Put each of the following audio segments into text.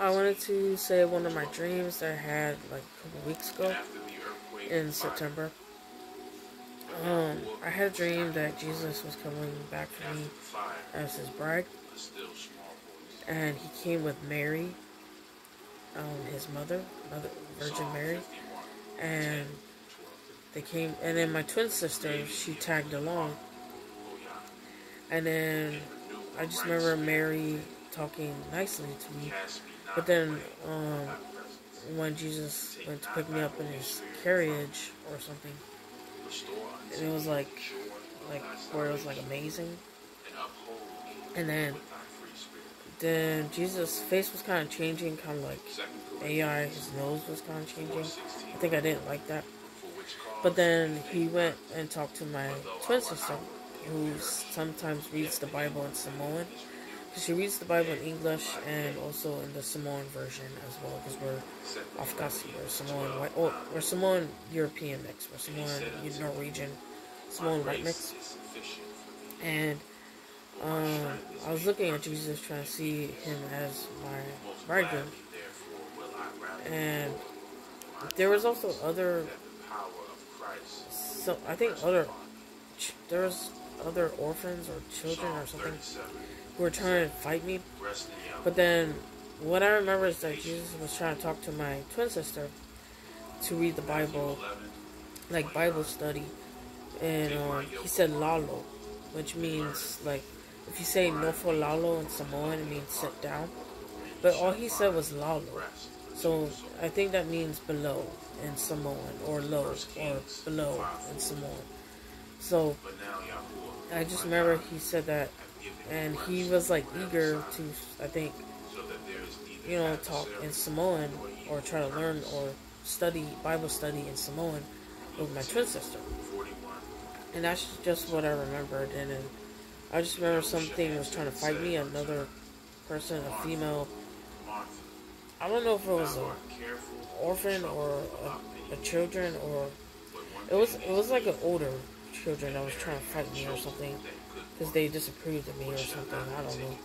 I wanted to say one of my dreams that I had like a couple weeks ago in September. I had a dream that Jesus was coming back for me as his bride, and he came with Mary, his mother, Virgin Mary, and they came, and then my twin sister, she tagged along, and then I just remember Mary talking nicely to me, but then when Jesus went to pick me up in his carriage or something, and it was like where it was like amazing, and then Jesus' face was kind of changing, kind of like AI. His nose was kind of changing. I think I didn't like that. But then he went and talked to my twin sister, who sometimes reads the Bible in Samoan. She reads the Bible in English and also in the Samoan version as well, because we're Afghasi, we're Samoan white, or we're Samoan European mix, we're Samoan Norwegian, Samoan white mix. And I was looking at Jesus, trying to see him as my bridegroom, and there was also other. So I think there was other orphans or children or something who were trying to fight me. But then what I remember is that Jesus was trying to talk to my twin sister to read the Bible, like Bible study, and he said lalo, which means like if you say nofo lalo in Samoan, it means sit down. But all he said was lalo, so I think that means below in Samoan, or low, or below in Samoan. So I just remember he said that, and he was like eager to, I think, talk in Samoan or try to learn or study Bible study in Samoan with my twin sister. And that's just what I remembered. And then I just remember something was trying to fight me, another person, a female. I don't know if it was an orphan or a children, or it was like an older children that was trying to fight me or something, because they disapproved of me or something. I don't know.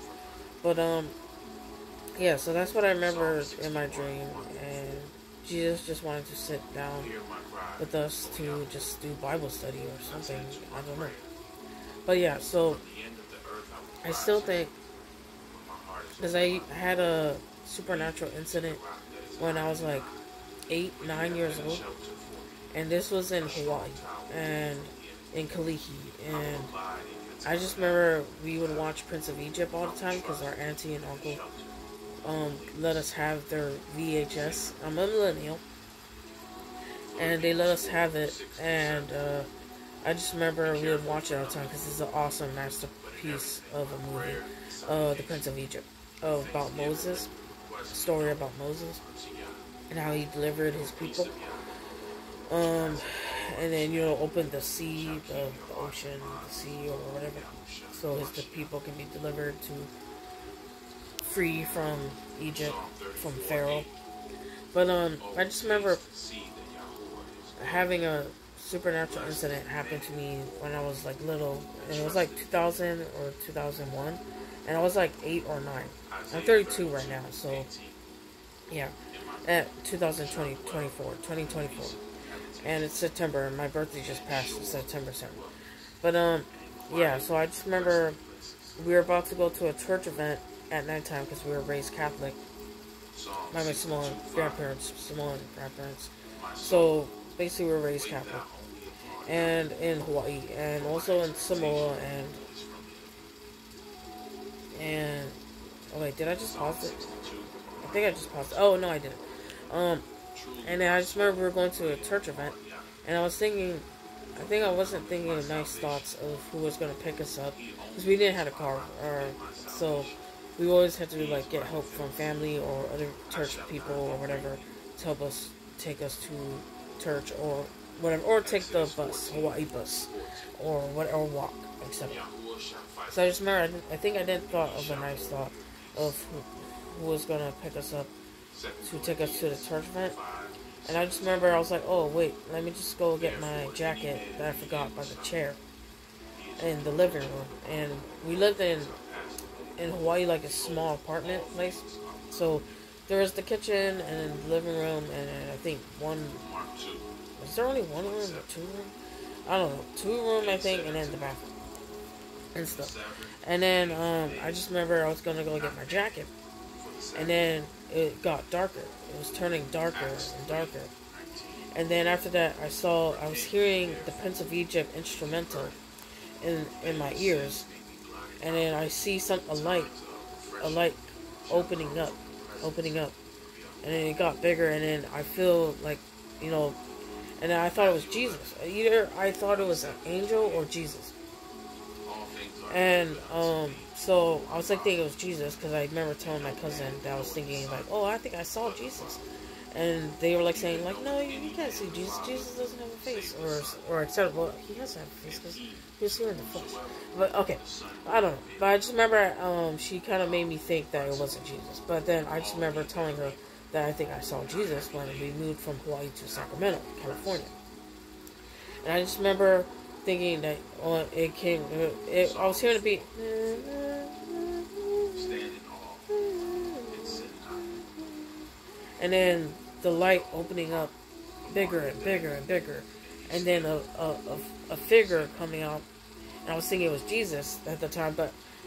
But yeah. So that's what I remember in my dream, and Jesus just wanted to sit down with us to just do Bible study or something. I don't know. But yeah. So I still think, because I had a supernatural incident when I was like 8-9 years old, and this was in Hawaii and in Kalihi, and I just remember we would watch Prince of Egypt all the time because our auntie and uncle let us have their VHS. I'm a millennial, and they let us have it, and I just remember we would watch it all the time because it's an awesome masterpiece of a movie, The Prince of Egypt, about Moses, a story about Moses and how he delivered his people. And then, open the sea, the ocean, the sea, or whatever, so the people can be delivered to free from Egypt, from Pharaoh. But I just remember having a supernatural incident happen to me when I was like little, and it was like 2000 or 2001, and I was like 8 or 9. I'm 32 right now, so yeah, at 2024, and it's September, and my birthday just passed, September 7th. But yeah, so I just remember we were about to go to a church event at nighttime because we were raised Catholic by my Samoan grandparents. So basically, we were raised Catholic, and in Hawaii, and also in Samoa, and oh wait, did I just pause it? I think I just paused it. Oh no, I didn't. And then I just remember we were going to a church event, and I was thinking, I think I wasn't thinking of nice thoughts of who was going to pick us up, because we didn't have a car, so we always had to like get help from family or other church people or whatever to help us, take us to church or whatever, or take the bus, Hawaii bus, or whatever, or walk, etc. So I just remember, I think I didn't thought of a nice thought of who was going to pick us up to take us to the church event. And I just remember I was like, oh wait, let me just go get my jacket that I forgot by the chair in the living room. And we lived in Hawaii, like a small apartment place, so there's the kitchen and the living room, and I think one. Is there only one room or two room? I don't know. Two room, I think, and then the bathroom and stuff. And then I just remember I was gonna go get my jacket, and then it got darker. It was turning darker and darker. And then after that, I was hearing the Prince of Egypt instrumental in my ears, and then I see a light opening up, and then it got bigger, and then I feel like, you know, and then I thought it was Jesus. Either I thought it was an angel or Jesus. And so I was like thinking it was Jesus, because I remember telling my cousin that I was thinking like, oh, I think I saw Jesus. And they were like saying like, no, you can't see Jesus. Jesus doesn't have a face, or except, well, he has to have a face because he was here in the flesh. But okay, I don't know. But I just remember she kind of made me think that it wasn't Jesus. But then I just remember telling her that I think I saw Jesus when we moved from Hawaii to Sacramento, California. And I just remember thinking that it came. I was hearing the beat. And then the light opening up bigger and bigger and bigger, and then a figure coming out, and I was thinking it was Jesus at the time,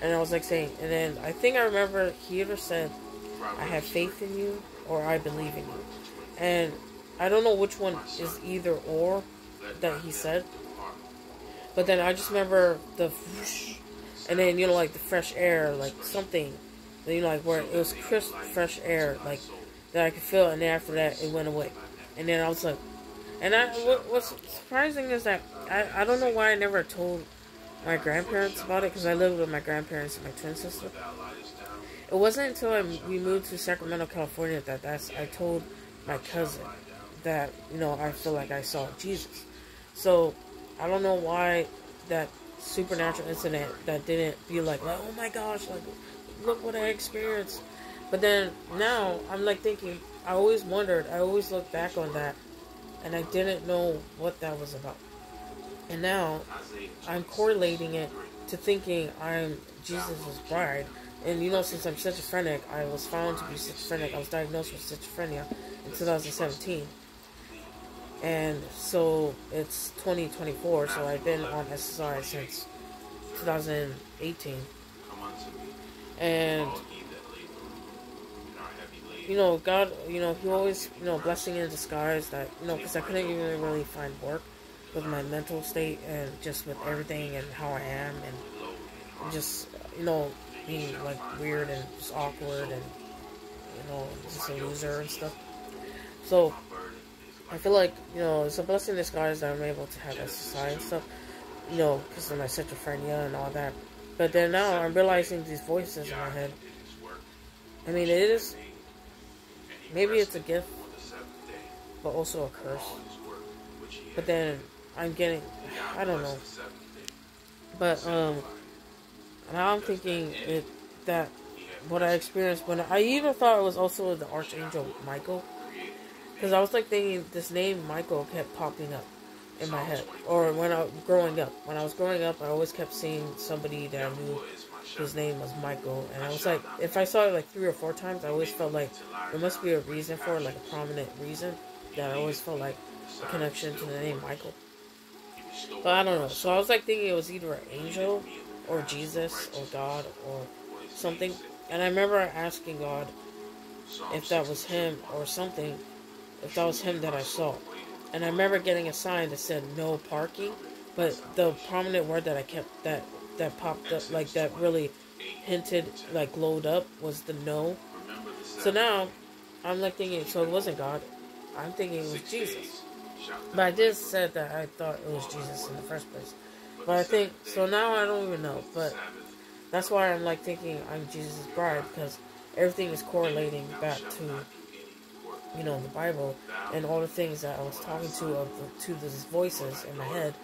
and I was like saying, and then I think I remember he either said, I have faith in you, or I believe in you, and I don't know which one is either or that he said, but then I just remember the whoosh, and then, you know, like the fresh air, like something, you know, like where it was crisp, fresh air, like that I could feel, and then after that, it went away. And then I was like, and what's surprising is that I don't know why I never told my grandparents about it, because I lived with my grandparents and my twin sister. It wasn't until we moved to Sacramento, California, that I told my cousin that, you know, I feel like I saw Jesus. So, I don't know why that supernatural incident that didn't be like, oh my gosh, like, look what I experienced. But then, now, I'm like thinking, I always wondered, I always looked back on that, and I didn't know what that was about. And now, I'm correlating it to thinking I'm Jesus' bride. And, you know, since I'm schizophrenic, I was found to be schizophrenic. I was diagnosed with schizophrenia in 2017. And so, it's 2024, so I've been on SSRI since 2018. And, you know, God, you know, He always, you know, blessing in disguise that, you know, because I couldn't even really find work with my mental state and just with everything and how I am and just, you know, being like weird and just awkward and, you know, just a loser and stuff. So, I feel like, you know, it's a blessing in disguise that I'm able to have SSI and stuff, you know, because of my schizophrenia and all that. But then now I'm realizing these voices in my head. I mean, it is, maybe it's a gift, but also a curse. But then I'm getting, I don't know. But now I'm thinking that what I experienced when I even thought it was also the Archangel Michael, because I was like thinking this name Michael kept popping up in my head. Or when I was growing up, I always kept seeing somebody that I knew his name was Michael, and I was like, if I saw it like 3 or 4 times, I always felt like there must be a reason for it, like a prominent reason, that I always felt like a connection to the name Michael. But I don't know. So I was like thinking it was either an angel or Jesus or God or something. And I remember asking God if that was him or something, if that was him that I saw. And I remember getting a sign that said no parking, but the prominent word that I kept, that popped up, like that really hinted, like glowed up, was the no. So now I'm like thinking, so it wasn't God. I'm thinking it was Jesus. But I just said that I thought it was Jesus in the first place. But I think, so now I don't even know. But that's why I'm like thinking I'm Jesus' bride, because everything is correlating back to, you know, the Bible and all the things that I was talking to these voices in my head.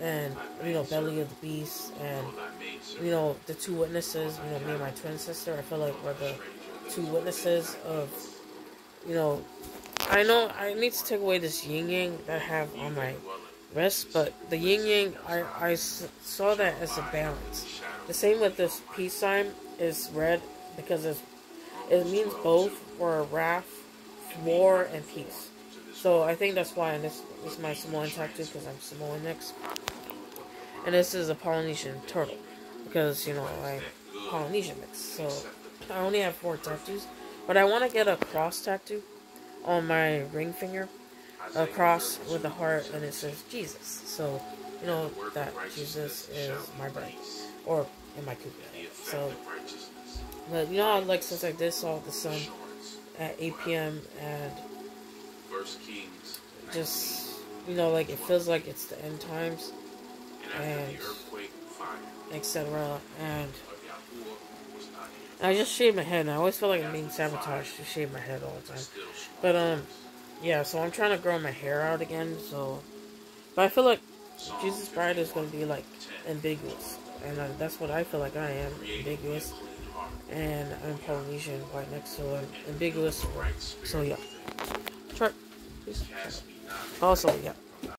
And, you know, Belly of the Beast, and, you know, the 2 witnesses, you know, me and my twin sister, I feel like we're the 2 witnesses of, you know, I know I need to take away this yin-yang that I have on my wrist, but the yin-yang, I saw that as a balance. The same with this peace sign is red, because it means both for wrath, war, and peace. So I think that's why, and this is my Samoan tattoo because I'm Samoan next. And this is a Polynesian turtle because, you know, I'm Polynesian mix. So I only have 4 tattoos, but I want to get a cross tattoo on my ring finger, a cross with a heart, and it says Jesus. So, you know that Jesus is my brother, or in my coupe. So, but you know, like since I did saw the sun at 8 p.m. and just, you know, like it feels like it's the end times and etc. And I just shave my head, and I always feel like I'm being sabotaged to shave my head all the time. But yeah, so I'm trying to grow my hair out again. So, but I feel like Jesus Bride is going to be like ambiguous, and that's what I feel like I am, ambiguous. And I'm Polynesian, right next to an ambiguous. So yeah, try. Also, yeah.